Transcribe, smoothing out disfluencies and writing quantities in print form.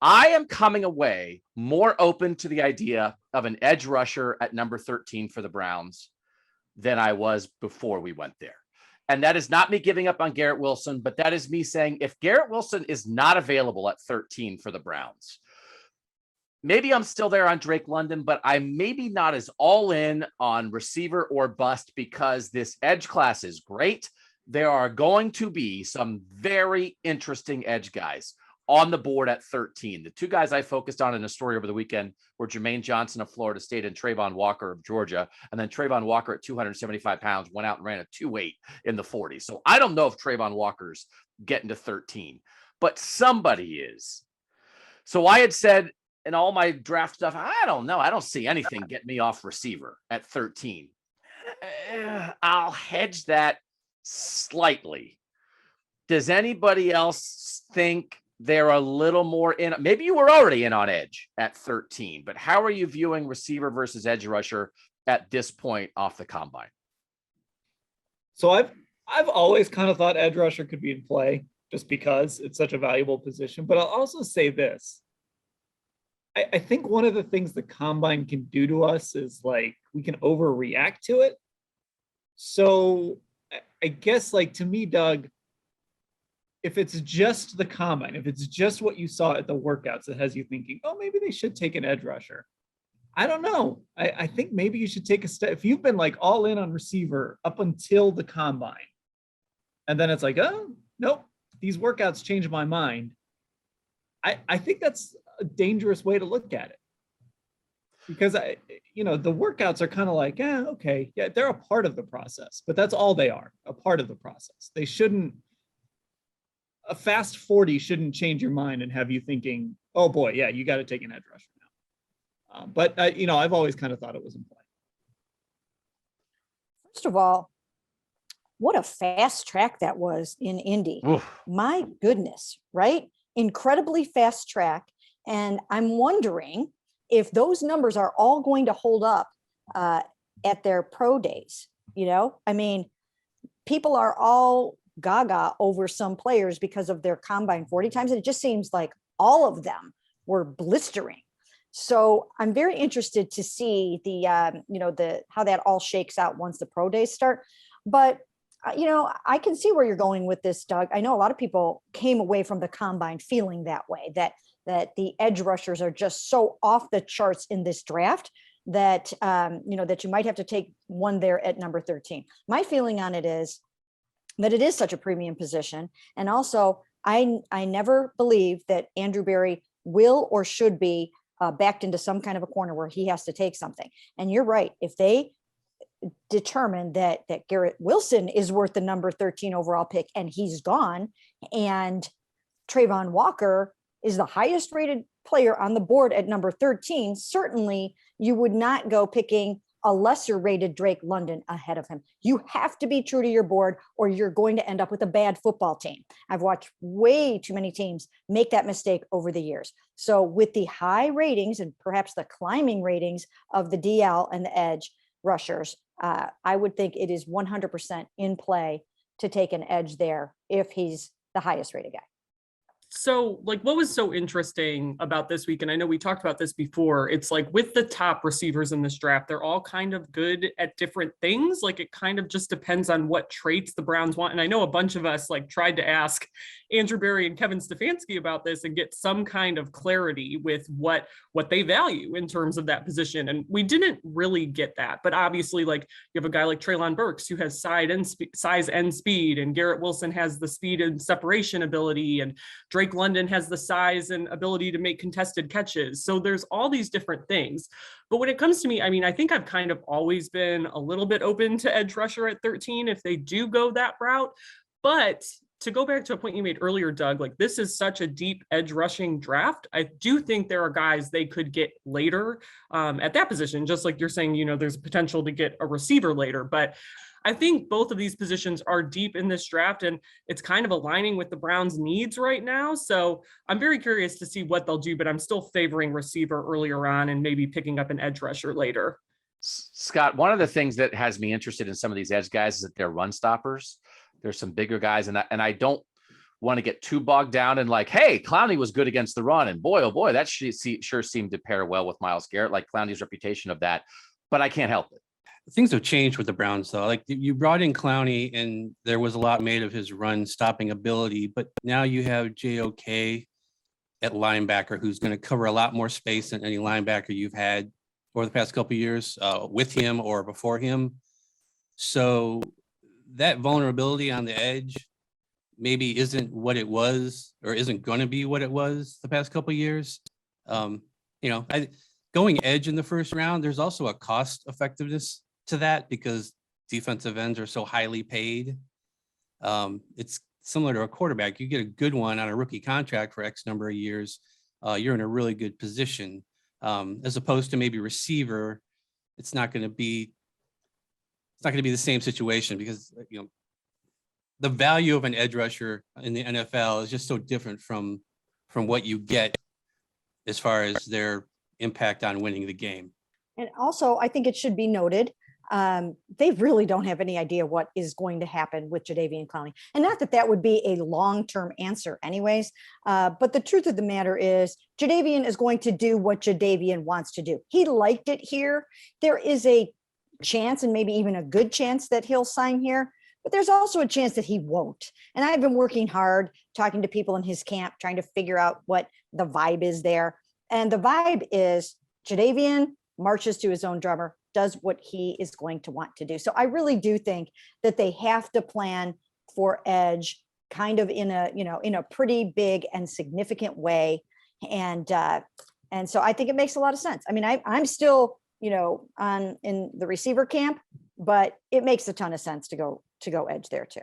I am coming away more open to the idea of an edge rusher at number 13 for the Browns than I was before we went there. And that is not me giving up on Garrett Wilson, but that is me saying if Garrett Wilson is not available at 13 for the Browns, maybe I'm still there on Drake London, but I'm maybe not as all in on receiver or bust because this edge class is great. There are going to be some very interesting edge guys on the board at 13. The two guys I focused on in a story over the weekend were Jermaine Johnson of Florida State and Trayvon Walker of Georgia. And then Trayvon Walker at 275 pounds went out and ran a 2.8 in the 40. So I don't know if Trayvon Walker's getting to 13, but somebody is. So I had said in all my draft stuff, I don't know. I don't see anything get me off receiver at 13. I'll hedge that slightly. Does anybody else think they're a little more in? Maybe you were already in on edge at 13, but how are you viewing receiver versus edge rusher at this point off the combine? So I've always kind of thought edge rusher could be in play just because it's such a valuable position. But I'll also say this. I think one of the things the combine can do to us is like we can overreact to it. So I guess like to me, Doug, if it's just the combine, if it's just what you saw at the workouts that has you thinking, oh, maybe they should take an edge rusher. I don't know. I think maybe you should take a step. If you've been like all in on receiver up until the combine, and then it's like, oh, nope, these workouts changed my mind. I think that's a dangerous way to look at it. Because the workouts are kind of like, okay, yeah, they're a part of the process, but that's all they are, a part of the process. They shouldn't, a fast 40 shouldn't change your mind and have you thinking, oh boy, yeah, you got to take an edge rusher now. But I've always kind of thought it was in play. First of all, what a fast track that was in Indy. Oof. My goodness, right? Incredibly fast track. And I'm wondering if those numbers are all going to hold up at their pro days. I mean, people are all gaga over some players because of their combine 40 times. And it just seems like all of them were blistering. So I'm very interested to see how that all shakes out once the pro days start. But, I can see where you're going with this, Doug. I know a lot of people came away from the combine feeling that way, that the edge rushers are just so off the charts in this draft that, that you might have to take one there at number 13. My feeling on it is that it is such a premium position. And also, I never believe that Andrew Berry will or should be backed into some kind of a corner where he has to take something. And you're right. If they determine that Garrett Wilson is worth the number 13 overall pick and he's gone, and Trayvon Walker is the highest rated player on the board at number 13, certainly you would not go picking a lesser rated Drake London ahead of him. You have to be true to your board or you're going to end up with a bad football team. I've watched way too many teams make that mistake over the years. So with the high ratings and perhaps the climbing ratings of the DL and the edge rushers, I would think it is 100% in play to take an edge there if he's the highest rated guy. So what was so interesting about this week, and I know we talked about this before, it's like with the top receivers in this draft, they're all kind of good at different things. It kind of just depends on what traits the Browns want. And I know a bunch of us tried to ask Andrew Berry and Kevin Stefanski about this and get some kind of clarity with what they value in terms of that position. And we didn't really get that. But obviously, you have a guy like Treylon Burks who has size and speed, and Garrett Wilson has the speed and separation ability, and Drake London has the size and ability to make contested catches. So there's all these different things. But when it comes to me, I think I've kind of always been a little bit open to edge rusher at 13 if they do go that route. But to go back to a point you made earlier, Doug, this is such a deep edge rushing draft. I do think there are guys they could get later at that position, just like you're saying, there's potential to get a receiver later. But I think both of these positions are deep in this draft, and it's kind of aligning with the Browns' needs right now. So I'm very curious to see what they'll do, but I'm still favoring receiver earlier on and maybe picking up an edge rusher later. Scott, one of the things that has me interested in some of these edge guys is that they're run stoppers. There's some bigger guys, and I don't want to get too bogged down in like, hey, Clowney was good against the run, and boy, oh boy, that sure seemed to pair well with Myles Garrett, like Clowney's reputation of that. But I can't help it. Things have changed with the Browns, though. Like you brought in Clowney, and there was a lot made of his run stopping ability, but now you have JOK at linebacker, who's going to cover a lot more space than any linebacker you've had over the past couple of years with him or before him. So that vulnerability on the edge maybe isn't what it was, or isn't going to be what it was the past couple of years. Going edge in the first round, there's also a cost effectiveness to that because defensive ends are so highly paid. It's similar to a quarterback. You get a good one on a rookie contract for X number of years, you're in a really good position. As opposed to maybe receiver, it's not going to be the same situation because the value of an edge rusher in the NFL is just so different from what you get as far as their impact on winning the game. And also, I think it should be noted, they really don't have any idea what is going to happen with Jadeveon Clowney. And not that would be a long-term answer anyways, but the truth of the matter is Jadeveon is going to do what Jadeveon wants to do. He liked it here. There is a chance, and maybe even a good chance, that he'll sign here, but there's also a chance that he won't. And I've been working hard, talking to people in his camp, trying to figure out what the vibe is there. And the vibe is Jadeveon marches to his own drummer, does what he is going to want to do. So I really do think that they have to plan for edge kind of in a pretty big and significant way. And so I think it makes a lot of sense. I mean, I'm still, in the receiver camp, but it makes a ton of sense to go edge there too.